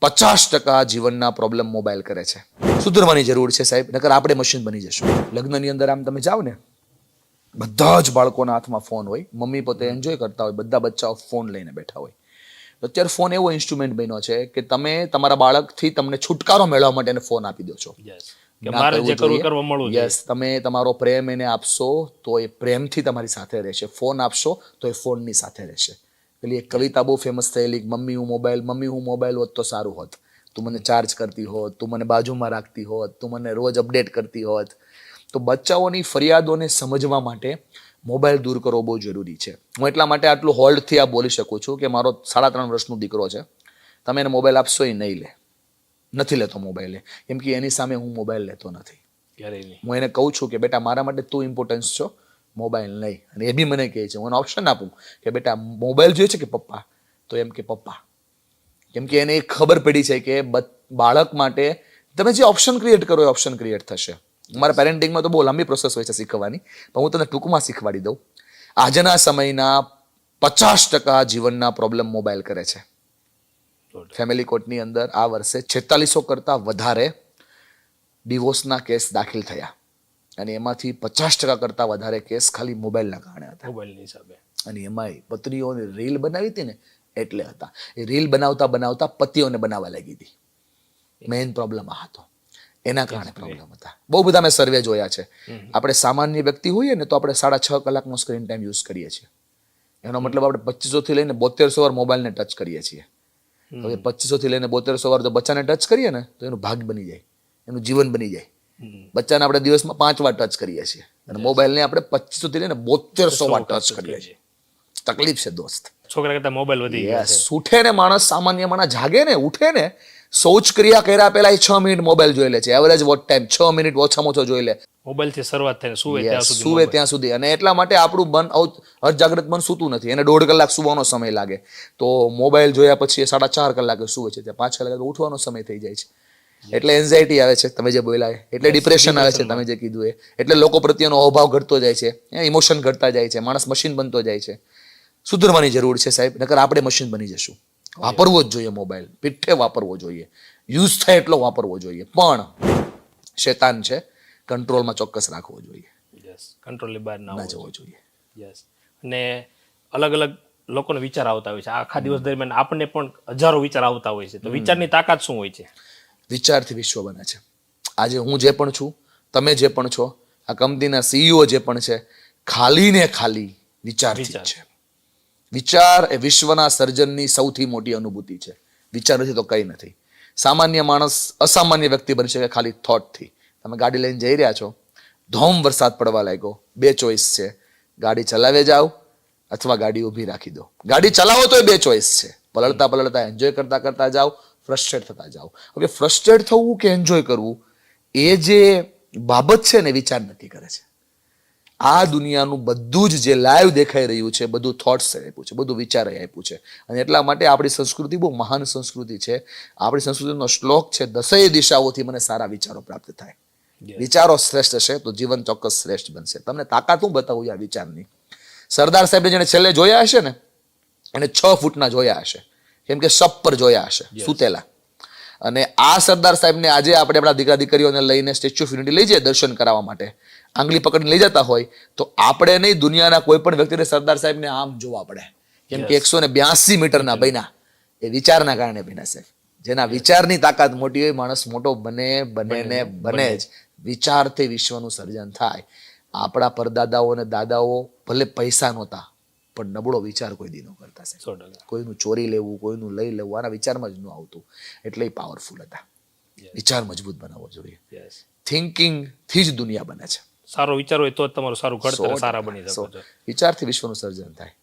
50% જીવનના problem mobile કરે છે. સુધરવાની જરૂર છે સાહેબ, નકર આપણે મશીન બની જશું. લગ્નની અંદર આમ તમે જાઓ ને, બધા જ બાળકોના હાથમાં ફોન હોય, મમ્મી પોતે એન્જોય કરતા હોય, બધા બચ્ચાઓ ફોન લઈને બેઠા હોય. અત્યારે ફોન એવો ઇન્સ્ટ્રુમેન્ટ બન્યો છે કે તમે તમારા બાળકથી તમને છુટકારો મેળવવા માટે એને ફોન આપી દો છો. યસ, તમે તમારો પ્રેમ એને આપશો તો એ પ્રેમથી તમારી સાથે રહેશે, ફોન આપશો તો એ ફોનની સાથે રહેશે. પેલી એક કવિતા બહુ ફેમસ થયેલી, મમ્મી હું મોબાઈલ હોત તો સારું હોત, તું મને ચાર્જ કરતી હોત, તું મને બાજુમાં રાખતી હોત, તું મને રોજ અપડેટ કરતી હોત. તો બચ્ચાઓની ફરિયાદોને સમજવા માટે મોબાઈલ દૂર કરવો બહુ જરૂરી છે. હું એટલા માટે આટલું હોલ્ડથી આ બોલી શકું છું કે મારો 3.5 વર્ષનો દીકરો છે, તમે એને મોબાઈલ આપશો એ નહીં લે, નથી લેતો મોબાઈલ, કેમ કે એની સામે હું મોબાઈલ લેતો નથી. હું એને કહું છું કે બેટા મારા માટે તું ઇમ્પોર્ટન્સ છો, મોબાઈલ નહીં. અને એ બી મને કહે છે, હું એને ઓપ્શન આપું કે બેટા મોબાઈલ જોઈએ છે કે પપ્પા, તો એમ કે પપ્પા. કેમ કે એને ખબર પડી છે કે બાળક માટે તમે જે ઓપ્શન ક્રિએટ કરો એ ઓપ્શન ક્રિએટ થશે. મારા પેરેન્ટિંગમાં તો બહુ લાંબી પ્રોસેસ હોય છે શીખવાની, પણ હું તને ટૂંકમાં શીખવાડી દઉં. આજના સમયના 50% જીવનના પ્રોબ્લેમ મોબાઈલ કરે છે. ફેમિલી કોર્ટની અંદર આ વર્ષે 4600 કરતાં વધારે ડિવોર્સના કેસ દાખલ થયા, અને એમાંથી 50% કરતાં વધારે કેસ ખાલી મોબાઈલના કારણે હતા. મોબાઈલની હિસાબે. અને એમાંય પત્નીઓને રીલ બનાવી હતી ને એટલે હતા. એ રીલ બનાવતા બનાવતા પતિઓને બનાવવા લાગી હતી. મેઇન પ્રોબ્લેમ આ હતો, એના કારણે પ્રોબ્લેમ હતા. બહુ બધા મેં સર્વે જોયા છે. આપણે સામાન્ય વ્યક્તિ હોઈએ ને તો આપણે 6.5 કલાકનો સ્ક્રીન ટાઈમ યુઝ કરીએ છીએ. એનો મતલબ આપણે 2500 થી લઈને 7200 વાર મોબાઈલને ટચ કરીએ છીએ. હવે 2500 થી લઈને 7200 વાર જો બચ્ચાને ટચ કરીએ ને તો એનું ભાગ બની જાય, એનું જીવન બની જાય. બચ્ચાને આપણે દિવસમાં 5 વાર ટચ કરીએ છીએ, અને મોબાઈલને આપણે 2500 થી લઈને 7200 વાર ટચ કરીએ છીએ. તકલીફ છે દોસ્ત. છોકરા કરતા મોબાઈલ વધી ગયા છે. ઉઠે ને માણસ, સામાન્ય માણસ જાગે ને, ઉઠે ને, શૌચ ક્રિયા કર્યા પહેલા 6 મિનિટ મોબાઈલ જોઈ લે છે. એવરેજ વોચ ટાઈમ 6 મિનિટ ઓછામાં ઓછો જોઈ લે. મોબાઈલ થી શરૂઆત થાય, સુવે ત્યાં સુધી. અને એટલા માટે આપણું મન અર્ધજાગ્રત મન સૂતું નથી. એને 1.5 કલાક સુવાનો સમય લાગે, તો મોબાઈલ જોયા પછી 4.5 કલાકે સુવે છે, ત્યાં 5 કલાકે ઉઠવાનો સમય થઈ જાય છે. એટલે એન્ઝાયટી આવે છે, તમે જે બોલ્યા, એટલે ડિપ્રેશન આવે છે, તમે જે કીધું એ. એટલે લોકો પ્રત્યેનો અભાવ ઘટતો જાય છે, ઇમોશન ઘટતા જાય છે, માણસ મશીન બનતો જાય છે. સુધરવાની જરૂર છે સાહેબ, નકર આપણે મશીન બની જશું. વાપરવો જ જોઈએ મોબાઈલ, પીઠે વાપરવો જોઈએ, યુઝ થાય એટલો વાપરવો જોઈએ, પણ શેતાન છે, કંટ્રોલમાં ચોક્કસ રાખવો જોઈએ. કંટ્રોલની બહાર ના જવો જોઈએ. અને અલગ અલગ લોકોને વિચાર આવતા હોય છે. આખા દિવસ દરમિયાન આપણને પણ હજારો વિચાર આવતા હોય છે. તો વિચારની તાકાત શું હોય છે? વિચારથી વિશ્વ બને છે. આજે હું જે પણ છું, તમે જે પણ છો, આ કંપનીના સીઈઓ જે પણ છે, ખાલી ને ખાલી વિચારથી જ છે. વિચાર એ વિશ્વના સર્જનની સૌથી મોટી અનુભૂતિ છે. વિચાર નથી તો કંઈ નથી. સામાન્ય માણસ અસામાન્ય વ્યક્તિ બની શકે ખાલી થોટથી. તમે ગાડી લઈને જઈ રહ્યા છો, ધોમ વરસાદ પડવા લાગ્યો, 2 ચોઈસ છે, ગાડી ચલાવે જાઓ અથવા ગાડી ઊભી રાખી દો. ગાડી ચલાવો તો એ 2 ચોઈસ છે. પલળતા પલળતા એન્જોય કરતા કરતા જાઓ, ફ્રસ્ટ્રેટ થતા જાઓ. હવે ફ્રસ્ટ્રેટ થવું કે એન્જોય કરવું, એ જે બાબત છે ને વિચાર નક્કી કરે છે. આ દુનિયાનું બધું જ જે લાઈવ દેખાઈ રહ્યું છે, બધું થોટ્સ આપ્યું છે, બધું વિચાર આપ્યું છે. અને એટલા માટે આપણી સંસ્કૃતિ બહુ મહાન સંસ્કૃતિ છે. આપણી સંસ્કૃતિનો શ્લોક છે, 10 દિશાઓથી મને સારા વિચારો પ્રાપ્ત થાય. વિચારો શ્રેષ્ઠ હશે તો જીવન ચોક્કસ શ્રેષ્ઠ બનશે. તમને તાકાત હું બતાવું આ વિચારની. સરદાર સાહેબને જેને છેલ્લે જોયા હશે ને, એને 6 ફૂટના જોયા હશે, કેમ કે શપ પર જોયા હશે સુતેલા. અને આ સરદાર સાહેબને આજે આપણે આપણા દીકરા દીકરીઓને લઈને સ્ટેચ્યુ ઓફ યુનિટી લઈ જઈએ દર્શન કરાવવા માટે, આંગળી પકડીને લઈ જતા હોય તો આપણે નહીં, દુનિયાના કોઈ પણ વ્યક્તિને સરદાર સાહેબને આમ જોવા પડે, કેમ કે 182 મીટરના બન્યા. એ વિચારના કારણે બન્યા સાહેબ. જેના વિચારની તાકાત મોટી હોય, માણસ મોટો બને ને બને જ. વિચારથી વિશ્વનું સર્જન થાય. આપણા પરદાદાઓ અને દાદાઓ ભલે પૈસા નહોતા, પણ નબળો વિચાર કોઈ દી ન કરતા સાહેબ. કોઈનું ચોરી લેવું, કોઈનું લઈ લેવું, આના વિચારમાં જ ન આવતું. એટલે પાવરફુલ હતા. વિચાર મજબૂત બનાવવો જોઈએ. થિંકિંગ થી જ દુનિયા બને છે. સારો વિચાર હોય તો જ તમારું સારું ઘડતર સારા બની શકે છે. વિચારથી વિશ્વનું સર્જન થાય.